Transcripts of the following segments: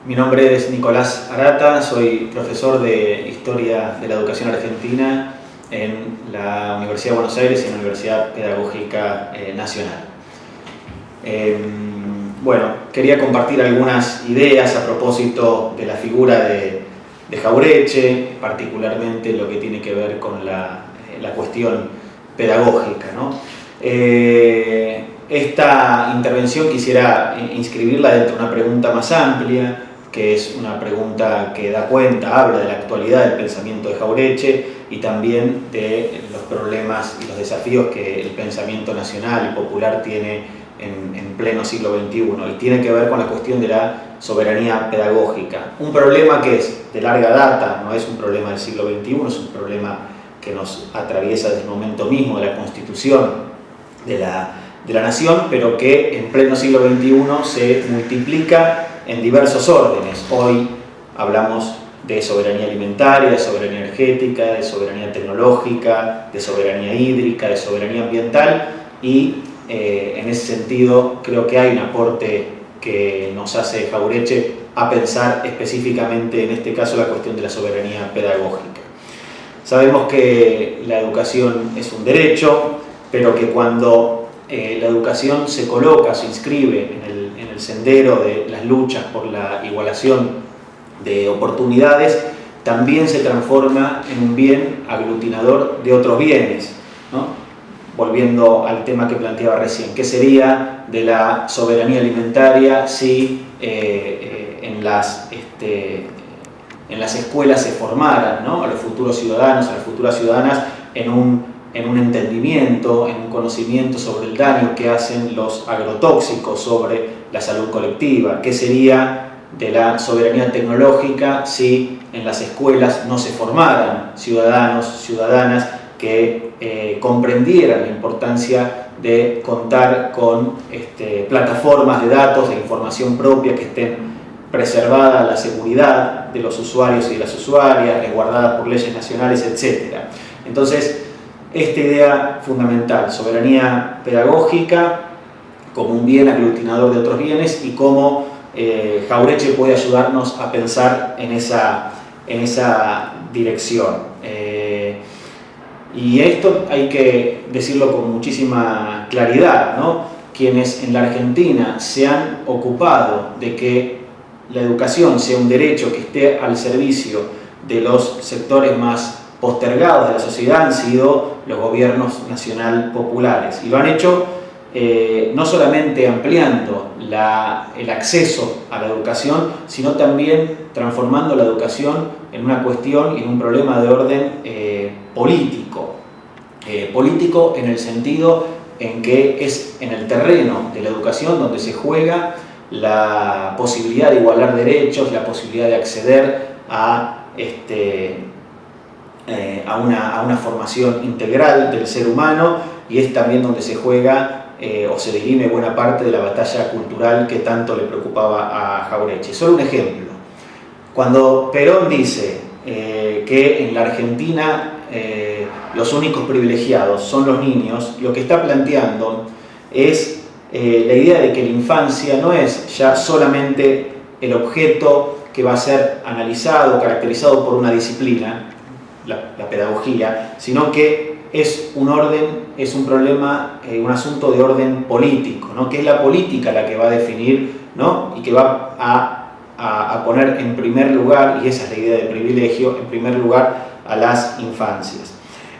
Mi nombre es Nicolás Arata, soy profesor de Historia de la Educación Argentina en la Universidad de Buenos Aires y en la Universidad Pedagógica Nacional. Bueno, quería compartir algunas ideas a propósito de la figura de Jauretche, particularmente lo que tiene que ver con la cuestión pedagógica, ¿no? Esta intervención quisiera inscribirla dentro de una pregunta más amplia, que es una pregunta que da cuenta, habla de la actualidad del pensamiento de Jauretche y también de los problemas y los desafíos que el pensamiento nacional y popular tiene en pleno siglo XXI, y tiene que ver con la cuestión de la soberanía pedagógica. Un problema que es de larga data, no es un problema del siglo XXI, es un problema que nos atraviesa desde el momento mismo de la constitución de la nación, pero que en pleno siglo XXI se multiplica en diversos órdenes. Hoy hablamos de soberanía alimentaria, de soberanía energética, de soberanía tecnológica, de soberanía hídrica, de soberanía ambiental, y en ese sentido creo que hay un aporte que nos hace Jauretche a pensar específicamente en este caso la cuestión de la soberanía pedagógica. Sabemos que la educación es un derecho, pero que cuando la educación se coloca, se inscribe en el sendero de las luchas por la igualación de oportunidades, también se transforma en un bien aglutinador de otros bienes, ¿no? Volviendo al tema que planteaba recién, ¿qué sería de la soberanía alimentaria si en las escuelas se formaran, ¿no?, a los futuros ciudadanos, a las futuras ciudadanas en un entendimiento, en un conocimiento sobre el daño que hacen los agrotóxicos sobre la salud colectiva? ¿Qué sería de la soberanía tecnológica si en las escuelas no se formaran ciudadanos, ciudadanas que comprendieran la importancia de contar con plataformas de datos, de información propia que estén preservada la seguridad de los usuarios y de las usuarias, resguardadas por leyes nacionales, etc.? Entonces, esta idea fundamental, soberanía pedagógica como un bien aglutinador de otros bienes, y cómo Jauretche puede ayudarnos a pensar en esa dirección. Y esto hay que decirlo con muchísima claridad, ¿no? Quienes en la Argentina se han ocupado de que la educación sea un derecho que esté al servicio de los sectores más postergados de la sociedad han sido los gobiernos nacional populares, y lo han hecho no solamente ampliando el acceso a la educación, sino también transformando la educación en una cuestión y en un problema de orden político. Político en el sentido en que es en el terreno de la educación donde se juega la posibilidad de igualar derechos, la posibilidad de acceder a una formación integral del ser humano, y es también donde se juega o se dirime buena parte de la batalla cultural que tanto le preocupaba a Jauretche. Solo un ejemplo. Cuando Perón dice que en la Argentina los únicos privilegiados son los niños, lo que está planteando es la idea de que la infancia no es ya solamente el objeto que va a ser analizado, caracterizado por una disciplina, la pedagogía, sino que es un orden, es un problema, un asunto de orden político, ¿no?, que es la política la que va a definir, ¿no?, y que va a poner en primer lugar, y esa es la idea de privilegio, en primer lugar a las infancias.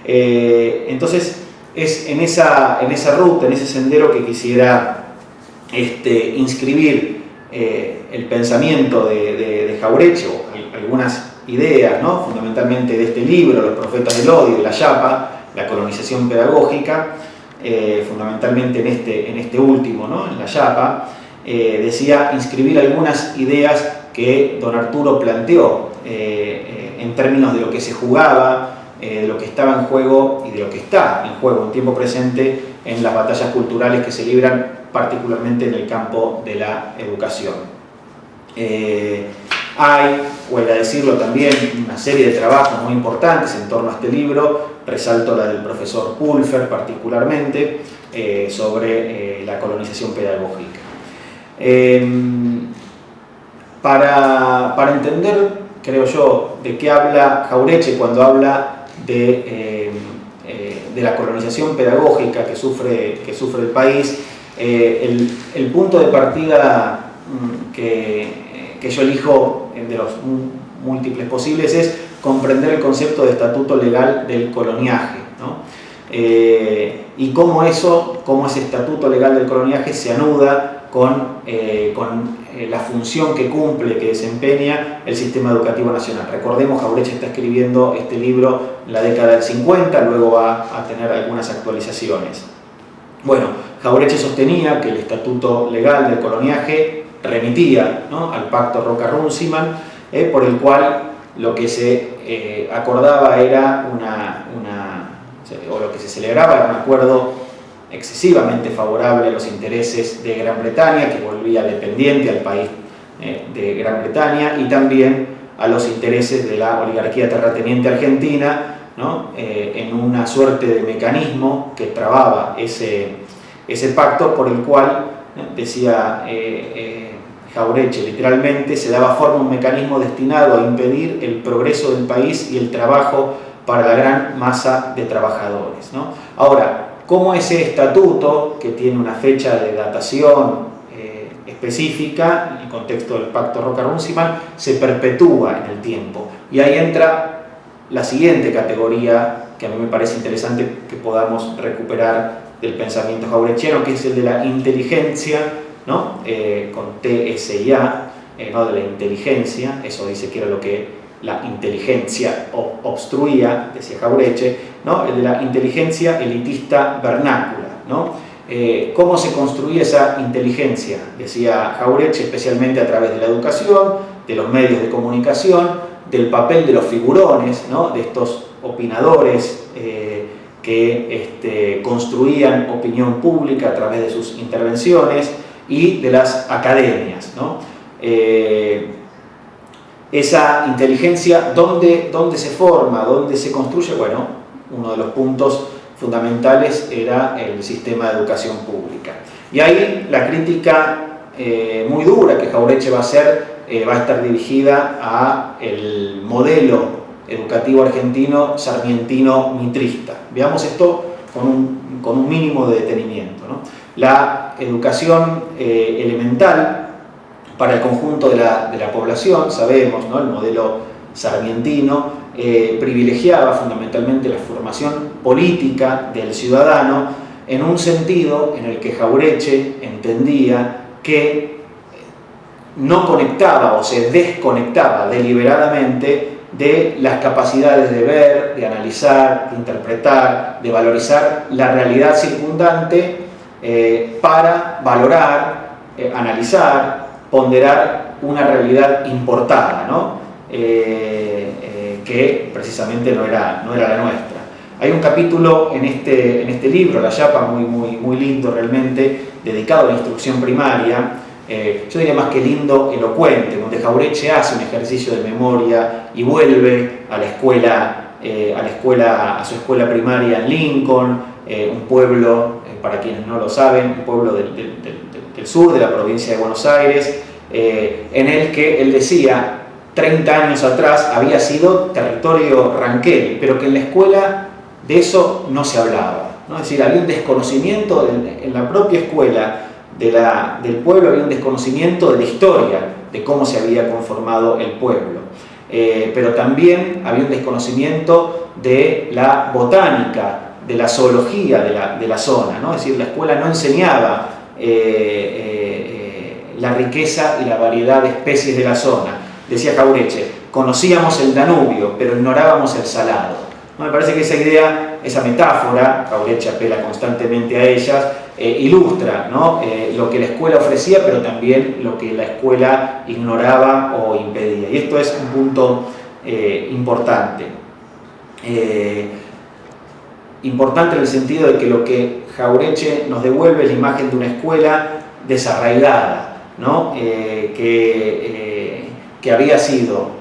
Entonces es en esa ruta, en ese sendero que quisiera inscribir el pensamiento de Jauretche, o algunas ideas, ¿no?, fundamentalmente de este libro, Los profetas del odio, de La Yapa, la colonización pedagógica, fundamentalmente en este último, ¿no?, en La Yapa, decía inscribir algunas ideas que don Arturo planteó en términos de lo que se jugaba, de lo que estaba en juego y de lo que está en juego en tiempo presente en las batallas culturales que se libran particularmente en el campo de la educación. Hay, huelga decirlo también, una serie de trabajos muy importantes en torno a este libro. Resalto la del profesor Pulfer particularmente, sobre la colonización pedagógica. Para entender, creo yo, de qué habla Jauretche cuando habla de la colonización pedagógica que sufre el país, el punto de partida que yo elijo de los múltiples posibles es comprender el concepto de estatuto legal del coloniaje, ¿no? Y cómo ese estatuto legal del coloniaje se anuda con la función que cumple, que desempeña el sistema educativo nacional. Recordemos, Jauretche está escribiendo este libro en la década del 50, luego va a tener algunas actualizaciones. Bueno, Jauretche sostenía que el estatuto legal del coloniaje remitía, ¿no?, al pacto Roca-Runciman, por el cual lo que se acordaba era o lo que se celebraba era un acuerdo excesivamente favorable a los intereses de Gran Bretaña, que volvía dependiente al país de Gran Bretaña, y también a los intereses de la oligarquía terrateniente argentina, ¿no?, en una suerte de mecanismo que trababa ese pacto, por el cual, decía Jauretche literalmente, se daba forma a un mecanismo destinado a impedir el progreso del país y el trabajo para la gran masa de trabajadores, ¿no? Ahora, ¿cómo ese estatuto, que tiene una fecha de datación específica en el contexto del pacto Roca-Runciman, se perpetúa en el tiempo? Y ahí entra la siguiente categoría que a mí me parece interesante que podamos recuperar del pensamiento jauretchiano, que es el de la inteligencia, ¿no?, con TSIA, ¿no?, de la inteligencia. Eso dice que era lo que la inteligencia obstruía, decía Jauretche, ¿no?, el de la inteligencia elitista vernácula, ¿no? ¿Cómo se construía esa inteligencia? Decía Jauretche, especialmente a través de la educación, de los medios de comunicación, del papel de los figurones, ¿no?, de estos opinadores que construían opinión pública a través de sus intervenciones, y de las academias, ¿no? Esa inteligencia, ¿dónde se forma? ¿Dónde se construye? Bueno, uno de los puntos fundamentales era el sistema de educación pública. Y ahí la crítica muy dura que Jauretche va a hacer va a estar dirigida al modelo educativo argentino sarmientino-mitrista. Veamos esto con un mínimo de detenimiento, ¿no? La educación elemental para el conjunto de la población, sabemos, ¿no?, el modelo sarmientino privilegiaba fundamentalmente la formación política del ciudadano en un sentido en el que Jauretche entendía que no conectaba o se desconectaba deliberadamente de las capacidades de ver, de analizar, de interpretar, de valorizar la realidad circundante para valorar, analizar, ponderar una realidad importada, ¿no? Que precisamente no era la nuestra. Hay un capítulo en este libro, La Yapa, muy lindo realmente, dedicado a la instrucción primaria, yo diría más que lindo, elocuente, donde Jauretche hace un ejercicio de memoria y vuelve a su escuela primaria en Lincoln, un pueblo, para quienes no lo saben, un pueblo del sur de la provincia de Buenos Aires, en el que él decía 30 años atrás había sido territorio ranquel, pero que en la escuela de eso no se hablaba, ¿no? Es decir, había un desconocimiento en la propia escuela del pueblo, había un desconocimiento de la historia, de cómo se había conformado el pueblo, pero también había un desconocimiento de la botánica, de la zoología de la zona, ¿no? Es decir, la escuela no enseñaba la riqueza y la variedad de especies de la zona. Decía Jauretche, conocíamos el Danubio, pero ignorábamos el Salado, ¿no? Me parece que esa idea, esa metáfora, Jauretche apela constantemente a ellas, ilustra, ¿no?, lo que la escuela ofrecía, pero también lo que la escuela ignoraba o impedía. Y esto es un punto importante. Importante en el sentido de que lo que Jauretche nos devuelve es la imagen de una escuela desarraigada, ¿no?, que había sido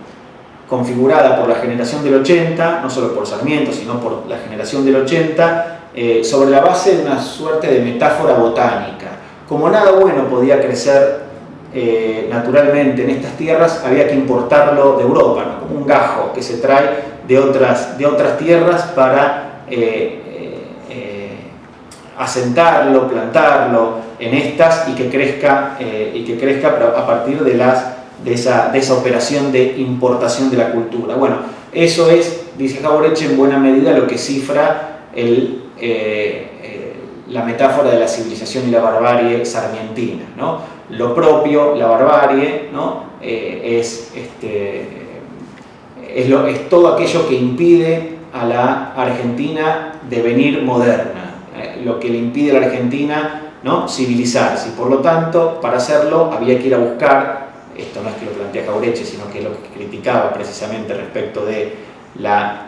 configurada por la generación del 80, no solo por Sarmiento, sino por la generación del 80, sobre la base de una suerte de metáfora botánica. Como nada bueno podía crecer naturalmente en estas tierras había que importarlo de Europa, ¿no? Como un gajo que se trae de otras tierras para asentarlo, plantarlo en estas y que crezca a partir de esa operación de importación de la cultura. Bueno, eso es, dice Jauretche, en buena medida lo que cifra la metáfora de la civilización y la barbarie sarmientina, ¿no? Lo propio, la barbarie, ¿no? es todo aquello que impide a la Argentina devenir moderna, lo que le impide a la Argentina, ¿no? Civilizarse, y por lo tanto, para hacerlo había que ir a buscar, esto no es que lo plantea Jauretche, sino que es lo que criticaba precisamente respecto de la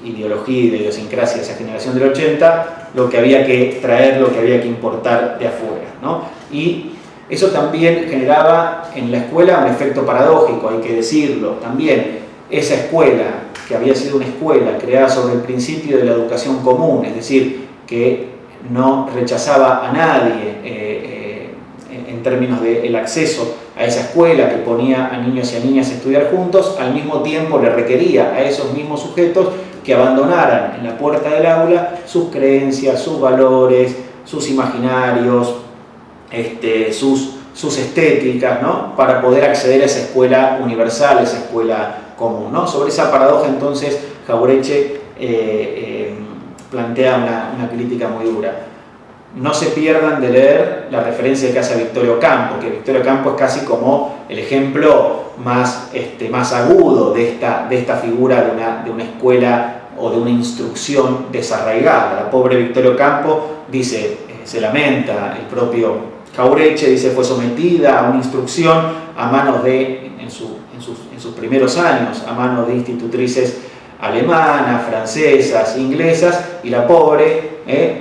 ideología y de idiosincrasia de esa generación del 80, lo que había que traer, lo que había que importar de afuera, ¿no? Y eso también generaba en la escuela un efecto paradójico, hay que decirlo, también esa escuela, que había sido una escuela creada sobre el principio de la educación común, es decir, que no rechazaba a nadie en términos del acceso a esa escuela, que ponía a niños y a niñas a estudiar juntos, al mismo tiempo le requería a esos mismos sujetos que abandonaran en la puerta del aula sus creencias, sus valores, sus imaginarios, sus estéticas, ¿no? Para poder acceder a esa escuela universal, a esa escuela común, ¿no? Sobre esa paradoja, entonces, Jauretche plantea una crítica muy dura. No se pierdan de leer la referencia que hace a Victorio Campo, que Victorio Campo es casi como el ejemplo más agudo de esta figura de una escuela o de una instrucción desarraigada. La pobre Victorio Campo, dice, se lamenta, el propio Jauretche dice, fue sometida a una instrucción a manos en sus primeros años, a manos de institutrices alemanas, francesas, inglesas, y la pobre,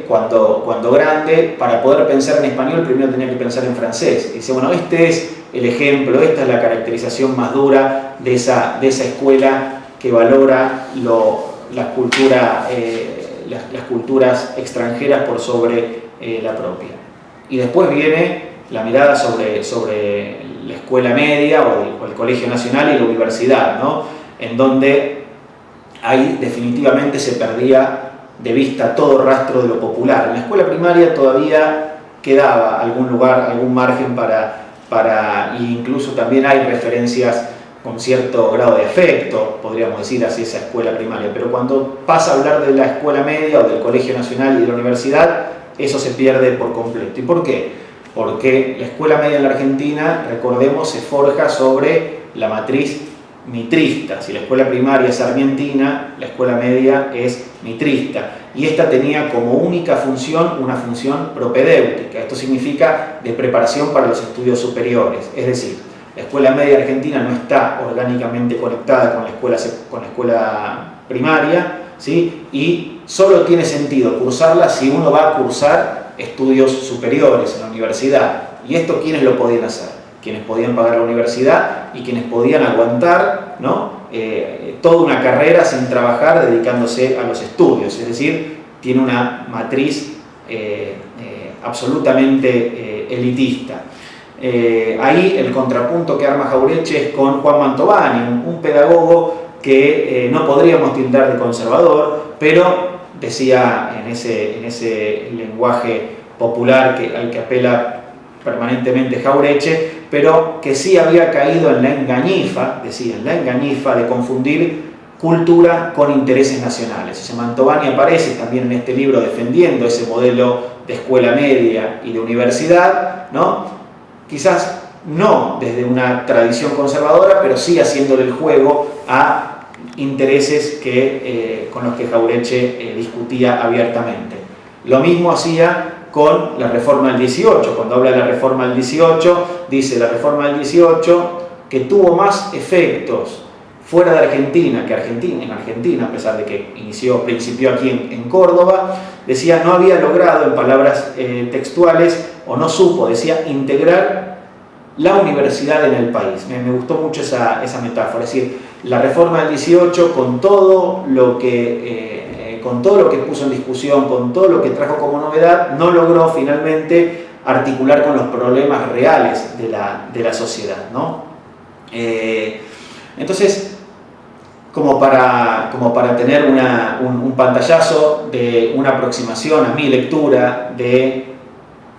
cuando grande, para poder pensar en español, primero tenía que pensar en francés. Y dice, bueno, este es el ejemplo, esta es la caracterización más dura de esa escuela que valora las culturas extranjeras por sobre la propia. Y después viene la mirada sobre la escuela media o el colegio nacional y la universidad, ¿no? En donde ahí definitivamente se perdía de vista todo rastro de lo popular. En la escuela primaria todavía quedaba algún lugar, algún margen para incluso también hay referencias con cierto grado de afecto, podríamos decir, hacia esa escuela primaria. Pero cuando pasa a hablar de la escuela media o del colegio nacional y de la universidad, eso se pierde por completo. ¿Y por qué? Porque la escuela media en la Argentina, recordemos, se forja sobre la matriz mitrista. Si la escuela primaria es sarmientina, la escuela media es mitrista. Y esta tenía como única función una función propedéutica. Esto significa de preparación para los estudios superiores. Es decir, la escuela media argentina no está orgánicamente conectada con la escuela primaria, ¿sí? Y solo tiene sentido cursarla si uno va a cursar estudios superiores en la universidad. ¿Y esto quiénes lo podían hacer? Quienes podían pagar la universidad y quienes podían aguantar, ¿no? Toda una carrera sin trabajar, dedicándose a los estudios. Es decir, tiene una matriz absolutamente elitista. Ahí el contrapunto que arma Jauretche es con Juan Mantovani, un pedagogo que no podríamos tildar de conservador, pero decía en ese lenguaje popular al que apela permanentemente Jauretche, pero que sí había caído en la engañifa, decía, en la engañifa de confundir cultura con intereses nacionales. Ese Mantovani aparece también en este libro defendiendo ese modelo de escuela media y de universidad, ¿no? Quizás no desde una tradición conservadora, pero sí haciéndole el juego a intereses con los que Jauretche discutía abiertamente. Lo mismo hacía con la reforma del 18. Cuando habla de la reforma del 18, dice la reforma del 18 que tuvo más efectos fuera de Argentina que en Argentina, a pesar de que principió aquí en Córdoba. Decía, no había logrado, en palabras textuales, o no supo, decía, integrar la universidad en el país. Me gustó mucho esa metáfora. Es decir, la reforma del 18, con todo lo que puso en discusión, con todo lo que trajo como novedad, no logró finalmente articular con los problemas reales de la sociedad, ¿no? Entonces, como para tener un pantallazo de una aproximación a mi lectura de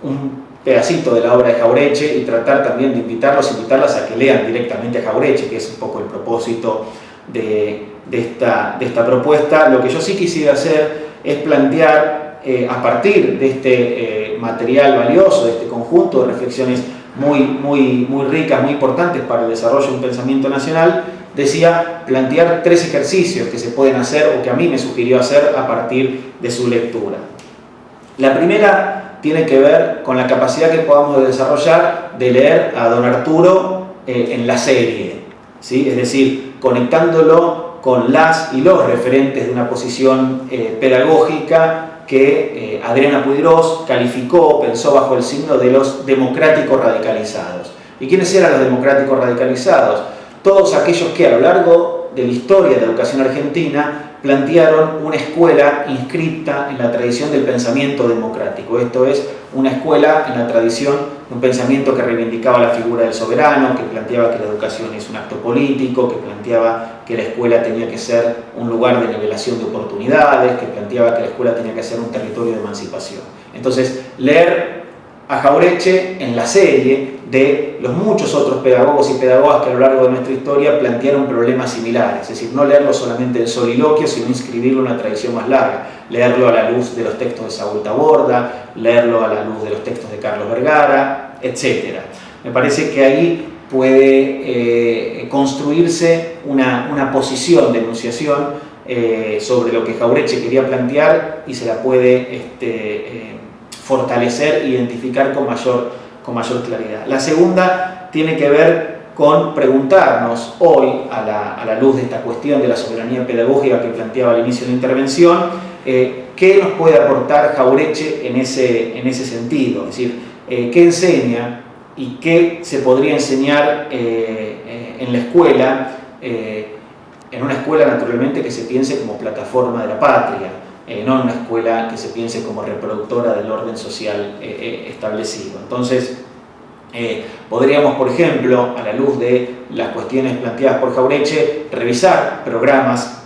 un pedacito de la obra de Jauretche, y tratar también de invitarlas a que lean directamente a Jauretche, que es un poco el propósito de esta propuesta. Lo que yo sí quisiera hacer es plantear, a partir de este material valioso, de este conjunto de reflexiones muy ricas, muy importantes para el desarrollo de un pensamiento nacional, decía, plantear 3 ejercicios que se pueden hacer o que a mí me sugirió hacer a partir de su lectura. La primera tiene que ver con la capacidad que podamos desarrollar de leer a don Arturo en la serie, ¿sí? Es decir, conectándolo con las y los referentes de una posición pedagógica que Adriana Puigdrós calificó, pensó bajo el signo de los democráticos radicalizados. ¿Y quiénes eran los democráticos radicalizados? Todos aquellos que a lo largo de la historia de la educación argentina plantearon una escuela inscripta en la tradición del pensamiento democrático. Esto es, una escuela en la tradición de un pensamiento que reivindicaba la figura del soberano, que planteaba que la educación es un acto político, que planteaba que la escuela tenía que ser un lugar de nivelación de oportunidades, que planteaba que la escuela tenía que ser un territorio de emancipación. Entonces, leer a Jauretche en la serie de los muchos otros pedagogos y pedagogas que a lo largo de nuestra historia plantearon problemas similares, es decir, no leerlo solamente en soliloquio, sino inscribirlo en una tradición más larga, leerlo a la luz de los textos de Saúl Taborda, leerlo a la luz de los textos de Carlos Vergara, etc. Me parece que ahí puede construirse una posición de enunciación sobre lo que Jauretche quería plantear, y se la puede fortalecer e identificar con mayor claridad. La segunda tiene que ver con preguntarnos hoy, a la luz de esta cuestión de la soberanía pedagógica que planteaba al inicio de la intervención, qué nos puede aportar Jauretche en ese sentido, es decir, qué enseña y qué se podría enseñar en la escuela, en una escuela naturalmente que se piense como plataforma de la patria, no en una escuela que se piense como reproductora del orden social establecido. Entonces, podríamos, por ejemplo, a la luz de las cuestiones planteadas por Jauretche, revisar programas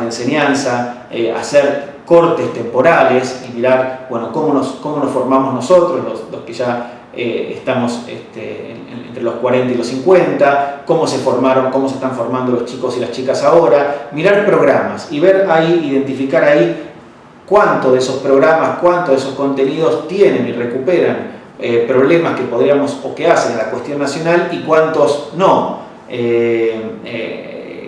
de enseñanza, hacer cortes temporales y mirar, bueno, cómo nos formamos nosotros, los que ya estamos entre los 40 y los 50, cómo se están formando los chicos y las chicas ahora, mirar programas y ver ahí, identificar ahí cuánto de esos programas, cuánto de esos contenidos tienen y recuperan problemas que podríamos o que hacen a la cuestión nacional y cuántos no.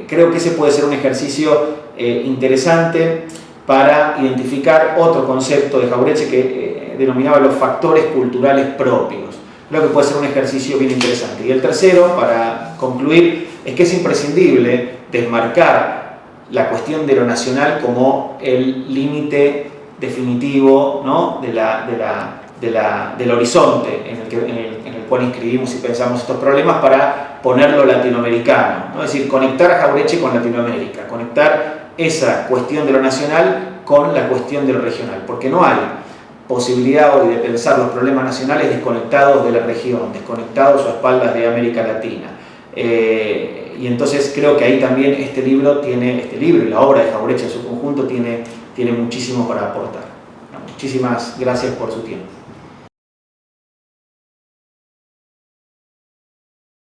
Creo que ese puede ser un ejercicio interesante para identificar otro concepto de Jauretche que denominaba los factores culturales propios. Creo que puede ser un ejercicio bien interesante. Y el tercero, para concluir, es que es imprescindible desmarcar la cuestión de lo nacional como el límite definitivo, ¿no?, del horizonte en el cual inscribimos y pensamos estos problemas, para ponerlo latinoamericano, ¿no? Es decir, conectar a Jauretche con Latinoamérica, conectar esa cuestión de lo nacional con la cuestión de lo regional, porque no hay posibilidad hoy de pensar los problemas nacionales desconectados de la región, desconectados a espaldas de América Latina. Y entonces creo que ahí también este libro y la obra de Jauretche en su conjunto tiene muchísimo para aportar. Muchísimas gracias por su tiempo.